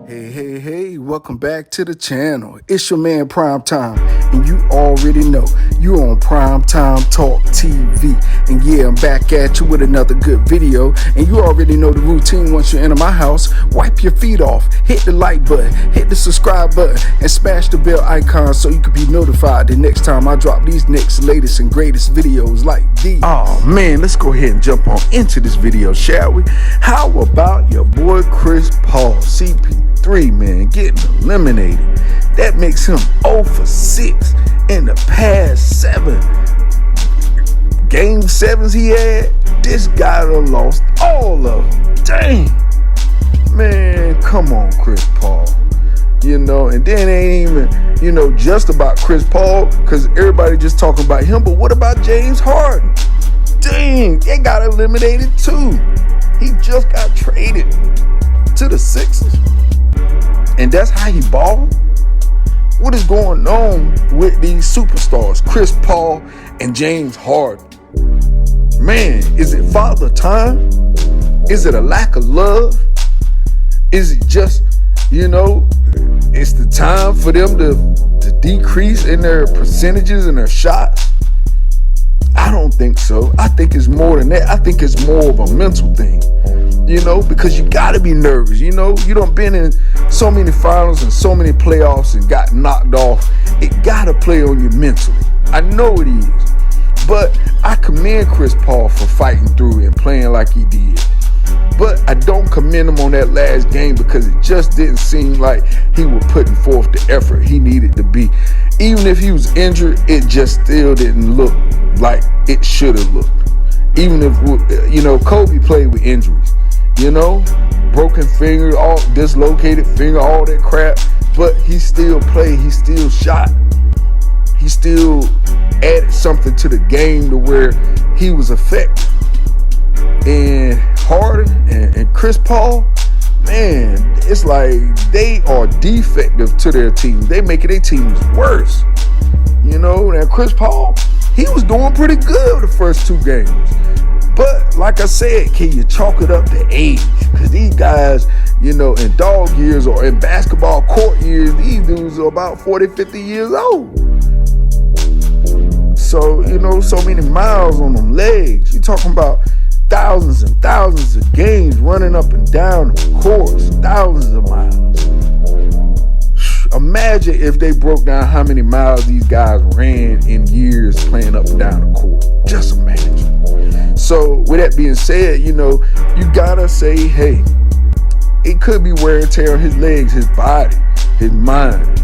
Hey, welcome back to the channel. It's your man Prime Time, and you already know you're on Prime Time Talk TV. And yeah, I'm back at you with another good video, and you already know the routine. Once you enter my house, wipe your feet off, hit the like button, hit the subscribe button, and smash the bell icon so you can be notified the next time I drop these next latest and greatest videos like these. Oh man, let's go ahead and jump on into this video, shall we? How about your boy Chris Paul, CP3, man, getting eliminated? That makes him 0 for 6 in the past 7 game 7s he had. This guy done lost all of them. Dang, man, come on, Chris Paul. And then it ain't even, just about Chris Paul, because everybody just talking about him. But what about James Harden? Dang, they got eliminated too. He just got traded to the Sixers, and that's how he balled. What is going on with these superstars, Chris Paul and James Harden? Man, is it father time? Is it a lack of love? Is it just, it's the time for them to decrease in their percentages and their shots? I don't think so. I think it's more than that. I think it's more of a mental thing, because you got to be nervous. You done been in so many finals and so many playoffs and got knocked off. It got to play on you mentally. I know it is. But I commend Chris Paul for fighting through and playing like he did. But I don't commend him on that last game because it just didn't seem like he was putting forth the effort he needed to be. Even if he was injured, it just still didn't look like it should have looked. Even if, Kobe played with injuries, broken finger, all dislocated finger, all that crap. But he still played, he still shot. He still added something to the game to where he was effective. And Harden and Chris Paul, man, it's like they are defective to their teams. They making their teams worse. Now Chris Paul, he was doing pretty good the first 2 games. But like I said, can you chalk it up to age? Because these guys, in dog years or in basketball court years, these dudes are about 40, 50 years old. So, so many miles on them legs. You're talking about thousands and thousands of games running up and down the course, thousands of miles. Imagine if they broke down how many miles these guys ran in years playing up and down the court. Just imagine. So with that being said, you gotta say, hey, it could be wear and tear on his legs, his body, his mind.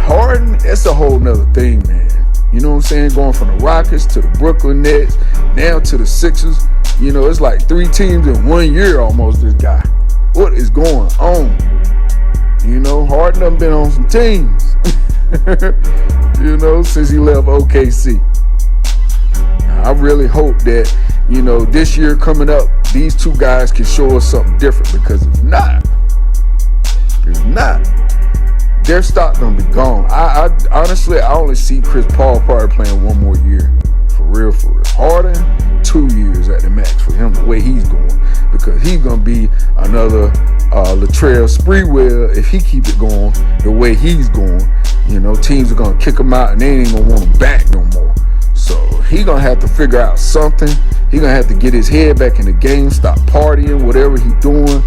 Harden, that's a whole nother thing, man. You know what I'm saying? Going from the Rockets to the Brooklyn Nets, now to the Sixers. It's like 3 teams in 1 year almost, this guy. What is going on? Harden done been on some teams, since he left OKC. Now, I really hope that, this year coming up, these 2 guys can show us something different, because if not, their stock gonna be gone. I honestly, I only see Chris Paul probably playing 1 more year. For real. Harden, 2 years at the max for him, the way he's going. Because he's gonna be another Latrell Sprewell if he keep it going the way he's going. Teams are gonna kick him out and they ain't gonna want him back no more. So he gonna have to figure out something. He gonna have to get his head back in the game, stop partying, whatever he's doing.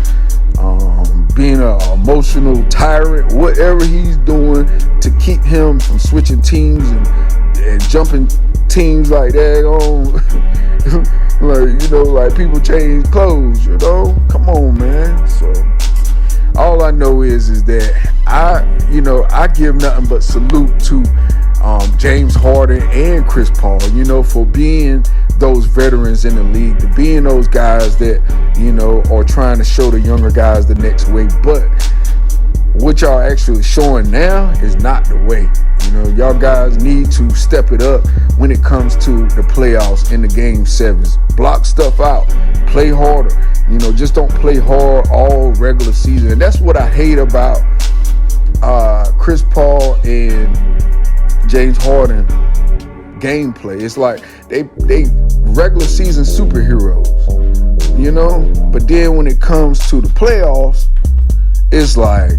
Being an emotional tyrant, whatever he's doing to keep him from switching teams and jumping teams like that on, like people change clothes, come on, man. So all I know is that I give nothing but salute to James Harden and Chris Paul, for being those veterans in the league, to being those guys that, are trying to show the younger guys the next way. But what y'all actually showing now is not the way. Y'all guys need to step it up when it comes to the playoffs and the game 7s. Block stuff out, play harder. Just don't play hard all regular season. And that's what I hate about Chris Paul and James Harden gameplay. It's like they regular season superheroes. But then when it comes to the playoffs, it's like,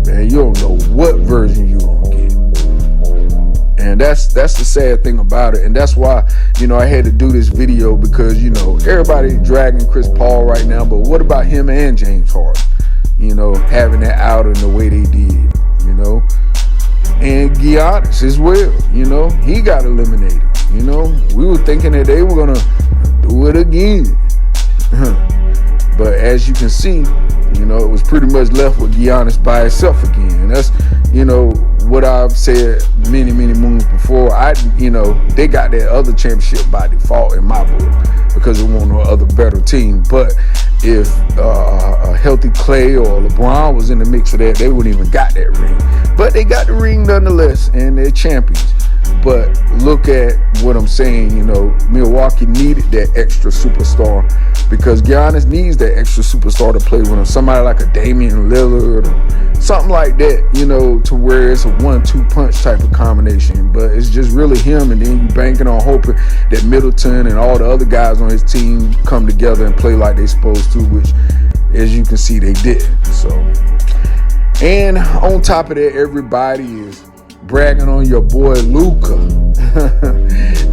man, you don't know what version you gonna get. And that's the sad thing about it. And that's why, I had to do this video, because, everybody dragging Chris Paul right now, but what about him and James Harden? Having that out in the way they did, And Giannis as well, he got eliminated. We were thinking that they were gonna do it again. But as you can see, it was pretty much left with Giannis by itself again. And that's, what I've said many moons before. They got that other championship by default in my book, because there wasn't no other better team. But if a healthy Clay or LeBron was in the mix of that, they wouldn't even got that ring. But they got the ring nonetheless, and they're champions. But look at what I'm saying, Milwaukee needed that extra superstar, because Giannis needs that extra superstar to play with him. Somebody like a Damian Lillard or something like that, to where it's a 1-2 punch type of combination. But it's just really him, and then you banking on hoping that Middleton and all the other guys on his team come together and play like they're supposed to, which, as you can see, they didn't. So, and on top of that, everybody is bragging on your boy Luka.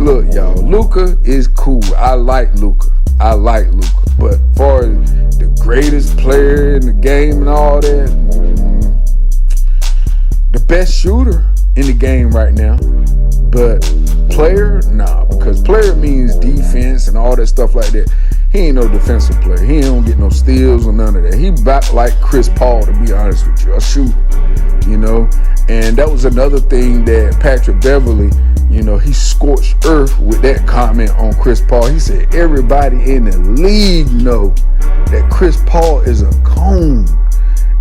Look, y'all, Luka is cool. I like Luka. But far as the greatest player in the game and all that, the best shooter in the game right now. But player, nah, because player means defense and all that stuff like that. He ain't no defensive player. He don't get no steals or none of that. He back like Chris Paul, to be honest with you, a shooter, And that was another thing that Patrick Beverley, he scorched earth with that comment on Chris Paul. He said everybody in the league know that Chris Paul is a cone.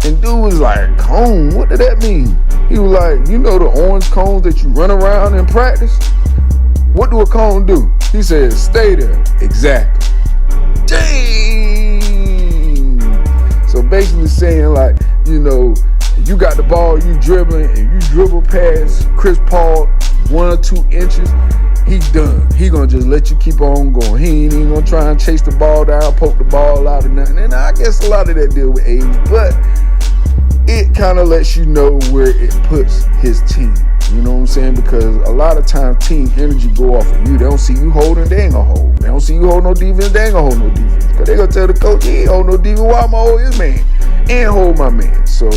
And dude was like, cone? What did that mean? He was like, the orange cones that you run around in practice? What do a cone do? He said, stay there. Exactly. Dang! So basically saying, like, you got the ball, you dribbling, and you dribble past Chris Paul 1 or 2 inches, he done. He gonna just let you keep on going. He ain't even gonna try and chase the ball down, poke the ball out or nothing. And I guess a lot of that deal with age, but it kind of lets you know where it puts his team. You know what I'm saying? Because a lot of times team energy go off of you. They don't see you holding, they ain't gonna hold. They don't see you hold no defense, they ain't gonna hold no defense. Because they gonna tell the coach, he ain't hold no defense, why I'ma hold his man and hold my man. So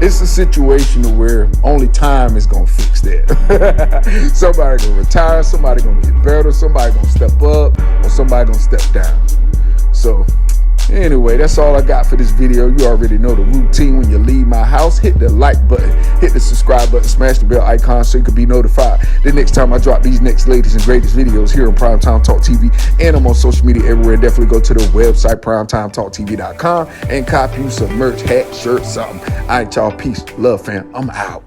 it's a situation where only time is gonna fix that. Somebody gonna retire, somebody gonna get better, somebody gonna step up, or somebody gonna step down. So anyway, that's all I got for this video. You already know the routine. When you leave my house, hit the like button, hit the subscribe button, smash the bell icon so you can be notified the next time I drop these next latest and greatest videos here on Primetime Talk TV. And I'm on social media everywhere. Definitely go to the website, primetimetalktv.com, and copy you some merch, hat, shirt, something. All right, y'all. Peace. Love, fam. I'm out.